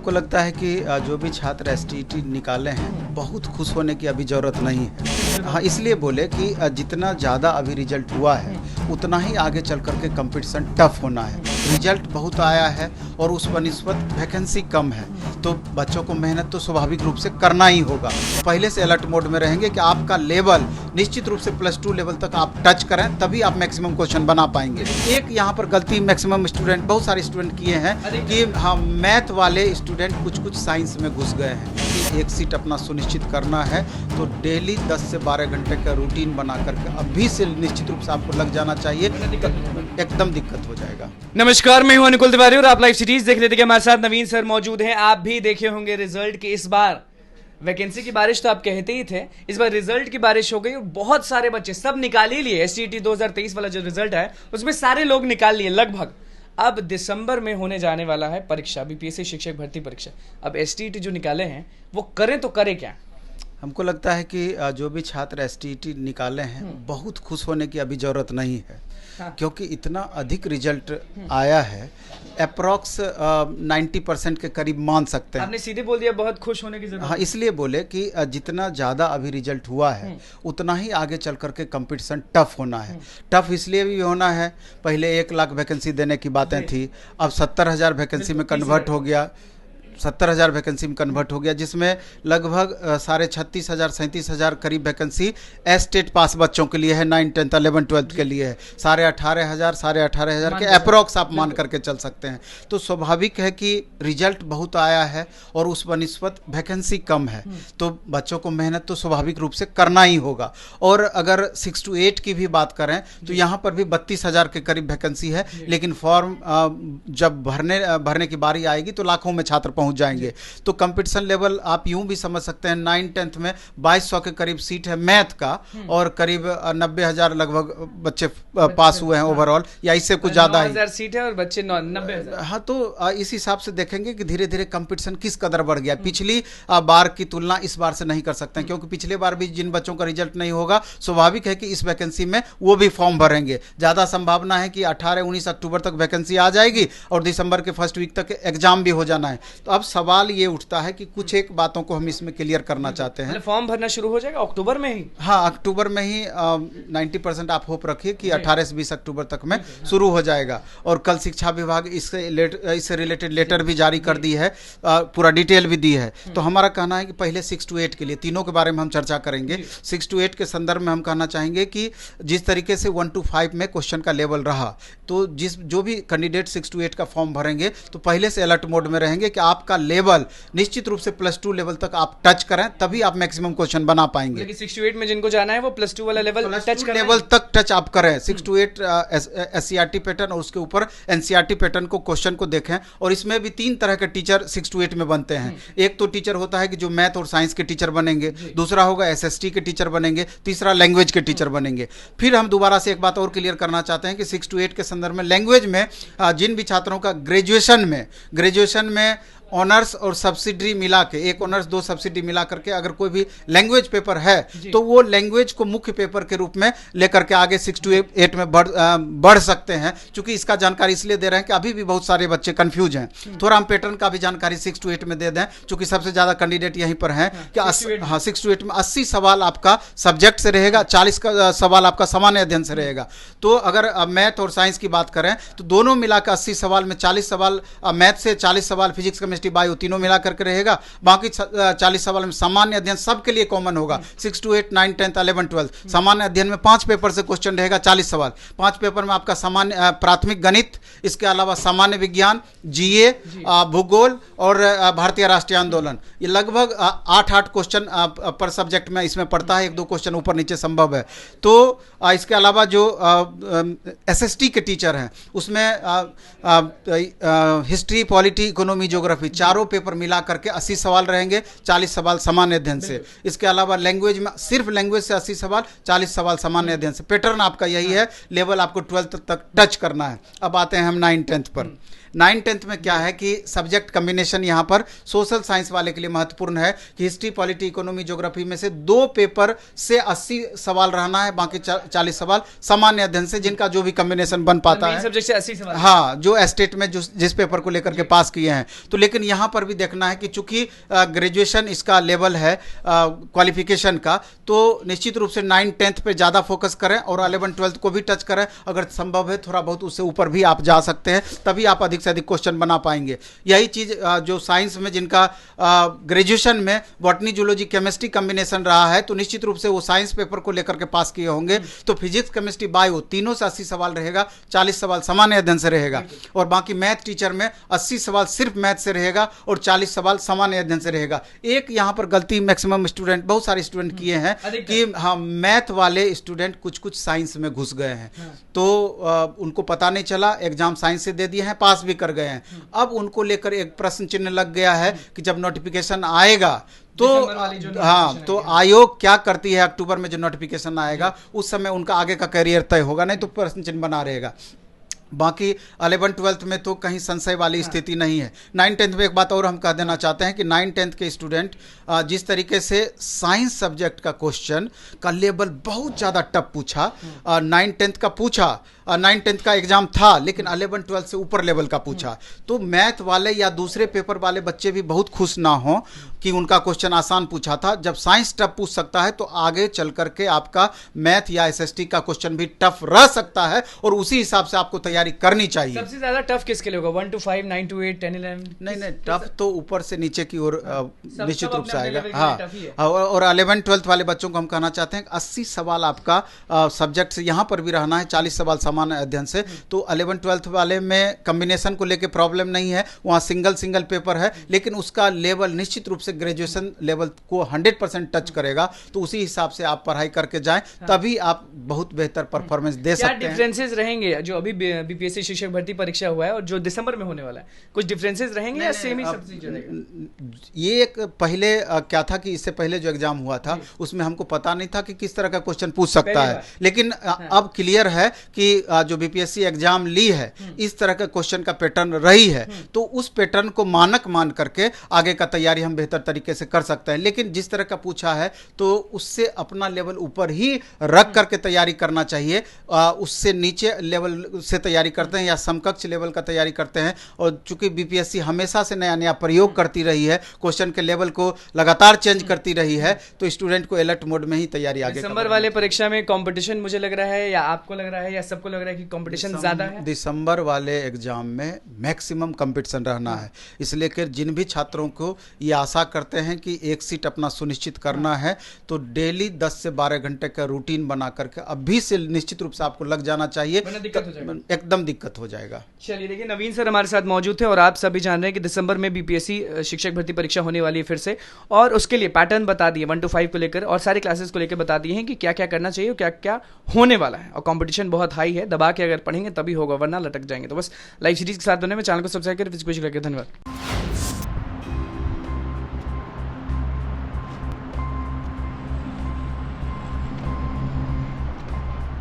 हमको लगता है कि जो भी छात्र एसटीईटी निकाले हैं बहुत खुश होने की अभी ज़रूरत नहीं है। हाँ, इसलिए बोले कि जितना ज़्यादा अभी रिजल्ट हुआ है उतना ही आगे चल कर के कंपटीशन टफ होना है। रिजल्ट बहुत आया है और उस बनिस्बत वैकेंसी कम है, तो बच्चों को मेहनत तो स्वाभाविक रूप से करना ही होगा। पहले से अलर्ट मोड में रहेंगे कि आपका लेवल निश्चित रूप से +2 लेवल तक आप टच करें, तभी आप मैक्सिमम क्वेश्चन बना पाएंगे। एक यहाँ पर गलती मैक्सिमम स्टूडेंट, बहुत सारे स्टूडेंट किए हैं कि हाँ, मैथ वाले स्टूडेंट कुछ कुछ साइंस में घुस गए हैं कि एक सीट अपना सुनिश्चित करना है, तो डेली 10 से 12 घंटे का रूटीन बना करके अभी से निश्चित रूप से आपको लग जाना चाहिए, एकदम दिक्कत हो जाएगा। नमस्कार, मैं हूं अनुकुल तिवारी और आप लाइव सिटीज देख लेते हैं। हमारे साथ नवीन सर मौजूद हैं। आप भी देखे होंगे रिजल्ट की इस बार वैकेंसी की बारिश तो आप कहते ही थे, इस बार रिजल्ट की बारिश हो गई और बहुत सारे बच्चे सब निकाल ही लिए। एसटीईटी 2023 वाला जो रिजल्ट है उसमें सारे लोग निकाल लिए लगभग। अब दिसंबर में होने जाने वाला है परीक्षा, बीपीएससी शिक्षक भर्ती परीक्षा। अब एसटीईटी जो निकाले हैं वो करें तो करें क्या? हमको लगता है कि जो भी छात्र एसटीईटी निकाले हैं बहुत खुश होने की अभी ज़रूरत नहीं है। हाँ। क्योंकि इतना अधिक रिजल्ट आया है, अप्रॉक्स 90% के करीब मान सकते हैं। आपने सीधे बोल दिया बहुत खुश होने की जरूरत। हाँ, इसलिए बोले कि जितना ज़्यादा अभी रिजल्ट हुआ है उतना ही आगे चल करके कंपटीशन टफ होना है। टफ इसलिए भी होना है, पहले 1 लाख वैकेंसी देने की बातें थी, अब 70,000 वैकेंसी में कन्वर्ट हो गया, 70,000 वैकेंसी में कन्वर्ट हो गया, जिसमें लगभग 36,500 37,000 करीब वैकेंसी स्टेट पास बच्चों के लिए है, 9, 10, 11, 12 के लिए है। 18,500 के अप्रॉक्स आप मान करके चल सकते हैं। तो स्वाभाविक है कि रिजल्ट बहुत आया है और उस बनिस्बत वैकेंसी कम है, तो बच्चों को मेहनत तो स्वाभाविक रूप से करना ही होगा। और अगर 6 to 8 की भी बात करें तो यहाँ पर भी 32,000 के करीब वैकेंसी है, लेकिन फॉर्म जब भरने की बारी आएगी तो लाखों में छात्र पहुंच जाएंगे। तो कंपटीशन लेवल आप यूं भी समझ सकते हैं, 9, 10th में 2200 के करीब सीट है मैथ का और करीब 90,000 लगभग बच्चे पास हुए हैं ओवरऑल, या इससे कुछ ज्यादा ही 9,000 सीट है और बच्चे 90,000। हाँ, तो इस हिसाब से देखेंगे कि धीरे धीरे कंपटीशन किस कदर बढ़ गया। पिछली बार की तुलना इस बार से नहीं कर सकते हैं, क्योंकि पिछले बार भी जिन बच्चों का रिजल्ट नहीं होगा, स्वाभाविक है कि इस वैकेंसी में वो भी फॉर्म भरेंगे। ज्यादा संभावना है कि 18-19 अक्टूबर तक वैकेंसी आ जाएगी और दिसंबर के फर्स्ट वीक तक एग्जाम भी हो जाना है। तो अब सवाल ये उठता है कि कुछ एक बातों को हम इसमें क्लियर करना चाहते हैं। फॉर्म भरना शुरू हो जाएगा अक्टूबर में ही? हाँ, अक्टूबर में ही 90% आप होप रखिए कि 18 से 20 अक्टूबर तक में शुरू हो जाएगा। और कल शिक्षा विभाग इससे रिलेटेड लेटर भी जारी कर दी है, पूरा डिटेल भी दी है। तो हमारा कहना है कि पहले 6 to 8 के लिए, तीनों के बारे में हम चर्चा करेंगे। 6 to 8 के संदर्भ में हम कहना चाहेंगे कि जिस तरीके से 1 to 5 में क्वेश्चन का लेवल रहा, तो जो भी कैंडिडेट 6 to 8 का फॉर्म भरेंगे तो पहले से अलर्ट मोड में रहेंगे कि आपका लेवल निश्चित रूप से +2 लेवल तक आप टच करें, तभी आप मैक्सिमम क्वेश्चन बना पाएंगे। 6 to 8 में जिनको जाना है वो +2 वाला लेवल तक टच आप करें। 6 to 8 SCRT पैटर्न और उसके ऊपर NCERT पैटर्न को क्वेश्चन को देखें। और इसमें भी 3 तरह के टीचर 6 to 8 में बनते हैं। एक तो टीचर होता है कि जो मैथ और साइंस के टीचर बनेंगे, दूसरा होगा SST के टीचर बनेंगे, तीसरा लैंग्वेज के टीचर बनेंगे। फिर हम दोबारा से एक बात और क्लियर करना चाहते हैं कि 6 to 8 के संदर्भ में लैंग्वेज में जिन भी छात्रों का ग्रेजुएशन में ऑनर्स और सब्सिडी मिला के, 1 ऑनर्स 2 सब्सिडी मिला करके अगर कोई भी लैंग्वेज पेपर है तो वो लैंग्वेज को मुख्य पेपर के रूप में लेकर के आगे 6 to 8 में बढ़ सकते हैं। क्योंकि इसका जानकारी इसलिए दे रहे हैं कि अभी भी बहुत सारे बच्चे कंफ्यूज हैं। थोड़ा हम पैटर्न का भी जानकारी 6 to 8 में दे दें, क्योंकि सबसे ज्यादा कैंडिडेट यहीं पर हैं कि 6 to 8 में 80 सवाल आपका सब्जेक्ट से रहेगा, 40 का सवाल आपका सामान्य अध्ययन से रहेगा। तो अगर मैथ और साइंस की बात करें तो दोनों मिलाकर 80 सवाल में 40 सवाल मैथ से, 40 सवाल फिजिक्स केमिस्ट्री बायो तीनों मिला करके रहेगा। बाकी 40 सवाल में सामान्य अध्ययन सबके लिए कॉमन होगा। 6 to 8, 9, 10, 11, 12 सामान्य अध्ययन में 5 पेपर से क्वेश्चन रहेगा, 40 सवाल। 5 पेपर में आपका सामान्य प्राथमिक गणित, इसके अलावा सामान्य विज्ञान, GA, भूगोल और भारतीय राष्ट्रीय आंदोलन, ये लगभग 8 क्वेश्चन पर सब्जेक्ट में इसमें पड़ता है। 1-2 क्वेश्चन ऊपर नीचे संभव है। तो इसके अलावा जो SST के टीचर हैं उसमें हिस्ट्री, पॉलिटी, इकोनॉमी, ज्योग्राफी चारों पेपर मिला करके 80 सवाल रहेंगे, 40 सवाल सामान्य अध्ययन से। इसके अलावा लैंग्वेज में सिर्फ लैंग्वेज से 80 सवाल, 40 सवाल सामान्य अध्ययन से। पैटर्न आपका यही है, लेवल आपको 12th तक टच करना है। अब आते हैं हम 9, 10th पर। 9th में क्या है कि सब्जेक्ट कम्बिनेशन यहाँ पर सोशल साइंस वाले के लिए महत्वपूर्ण है कि हिस्ट्री, पॉलिटी, इकोनॉमी, ज्योग्राफी में से 2 पेपर से 80 सवाल रहना है, बाकी 40 सवाल सामान्य अध्ययन से, जिनका जो भी कम्बिनेशन बन पाता है। सब्जेक्ट से 80 सवाल, हाँ, जो स्टेट में जिस पेपर को लेकर के पास किए हैं। तो लेकिन यहाँ पर भी देखना है कि चूंकि ग्रेजुएशन इसका लेवल है क्वालिफिकेशन का, तो निश्चित रूप से 9th पे ज़्यादा फोकस करें और 11th-12th को भी टच करें। अगर संभव है थोड़ा बहुत उससे ऊपर भी आप जा सकते हैं, तभी आप अधिक से अधिक क्वेश्चन बना पाएंगे। यही चीज़ जो साइंस में जिनका ग्रेजुएशन में बॉटनी, जूलॉजी, केमिस्ट्री कम्बिनेशन रहा है, तो निश्चित रूप से वो साइंस पेपर को लेकर के पास किए होंगे। तो फिजिक्स, केमिस्ट्री, बायो तीनों से 80 सवाल रहेगा, 40 सवाल सामान्य अध्ययन से रहेगा, और बाकी मैथ टीचर में 80 सवाल सिर्फ मैथ से रहेगा और 40 सवाल सामान्य अध्ययन से रहेगा। एक यहाँ पर गलती मैक्सिमम स्टूडेंट, बहुत सारे स्टूडेंट किए हैं कि हाँ, मैथ वाले स्टूडेंट कुछ साइंस में घुस गए हैं, तो उनको पता नहीं चला, एग्जाम साइंस से दे दिए हैं, पास भी कर गए हैं। अब उनको लेकर एक प्रश्न चिन्ह लग गया है कि जब नोटिफिकेशन आएगा तो हाँ, तो आयोग क्या करती है, अक्टूबर में जो नोटिफिकेशन आएगा उस समय उनका आगे का करियर तय होगा, नहीं तो प्रश्न चिन्ह बना रहेगा। बाकी 11th-12th में तो कहीं संशय वाली स्थिति नहीं है। 9th में एक बात और हम कह देना चाहते हैं कि 9th के स्टूडेंट जिस तरीके से साइंस सब्जेक्ट का क्वेश्चन का लेवल बहुत ज़्यादा टफ पूछा, 9th का पूछा, 9th का एग्जाम था, लेकिन 11th-12th से ऊपर लेवल का पूछा, तो मैथ वाले या दूसरे पेपर वाले बच्चे भी बहुत खुश ना हो कि उनका क्वेश्चन आसान पूछा था। जब साइंस टफ पूछ सकता है तो आगे चल करके आपका मैथ या एसएसटी का क्वेश्चन भी टफ रह सकता है, और उसी हिसाब से आपको तैयारी करनी चाहिए। सबसे ज्यादा टफ किसके लिए होगा? 1 to 5, 9 to 8, 10, 11? नहीं, टफ तो ऊपर से नीचे की ओर निश्चित रूप से आएगा। हाँ, और 11th-12th वाले बच्चों को हम कहना चाहते हैं 80 सवाल आपका सब्जेक्ट से यहाँ पर भी रहना है, 40 सवाल सामान्य अध्ययन से। तो 11th-12th वाले में कम्बिनेशन को लेकर प्रॉब्लम नहीं है, वहाँ सिंगल पेपर है, लेकिन उसका लेवल निश्चित रूप से ग्रेजुएशन लेवल को 100% टच करेगा। तो उसी हिसाब से आप पढ़ाई करके जाएं, तभी आप बहुत बेहतर परफॉर्मेंस दे सकते हैं। क्या डिफरेंसेस रहेंगे जो अभी बीपीएससी शिक्षक भर्ती परीक्षा हुआ है और जो दिसंबर में होने वाला है? कुछ डिफरेंसेस रहेंगे या सेम ही सब चीज रहेगा? ये एक पहले क्या था कि इससे पहले जो एग्जाम हुआ था उसमें हमको पता नहीं था कि किस तरह का क्वेश्चन पूछ सकता है, लेकिन अब क्लियर है कि जो बीपीएससी एग्जाम ली है इस तरह का क्वेश्चन का पैटर्न रही है, तो उस पैटर्न को मानक मान करके आगे का तैयारी हम बेहतर तरीके से कर सकते हैं। लेकिन जिस तरह का पूछा है तो उससे अपना लेवल ऊपर ही रख करके तैयारी करना चाहिए, उससे नीचे लेवल से तैयारी करते हैं या समकक्ष लेवल का तैयारी करते हैं। और चूंकि बीपीएससी हमेशा से नया नया प्रयोग करती रही है, क्वेश्चन के लेवल को लगातार चेंज करती रही है, तो स्टूडेंट को अलर्ट मोड में ही तैयारी आगे। दिसंबर वाले परीक्षा में कंपटीशन मुझे लग रहा है, या आपको लग रहा है, या सबको लग रहा है कि कंपटीशन ज्यादा है? दिसंबर वाले एग्जाम में मैक्सिमम कंपटीशन रहना है, इसलिए कि जिन भी छात्रों को ये आशा करते हैं कि एक सीट अपना सुनिश्चित करना है, तो डेली 10 से 12 घंटे का रूटीन बना करके अभी से निश्चित रूप से आपको लग जाना चाहिए, एकदम दिक्कत हो जाएगा। चलिए देखिए, नवीन सर हमारे साथ मौजूद थे और आप सभी जान रहे हैं कि दिसंबर में बीपीएससी शिक्षक भर्ती परीक्षा होने वाली है फिर से, और उसके लिए पैटर्न बता दिए 1 to 5 को लेकर और सारे क्लासेस को लेकर बता दिए हैं कि क्या क्या करना चाहिए और क्या क्या होने वाला है। और कंपटीशन बहुत हाई है, दबा के अगर पढ़ेंगे तभी होगा, वरना लटक जाएंगे। तो बस लाइव सीरीज के साथ बनने में चैनल को सब्सक्राइब करें। धन्यवाद।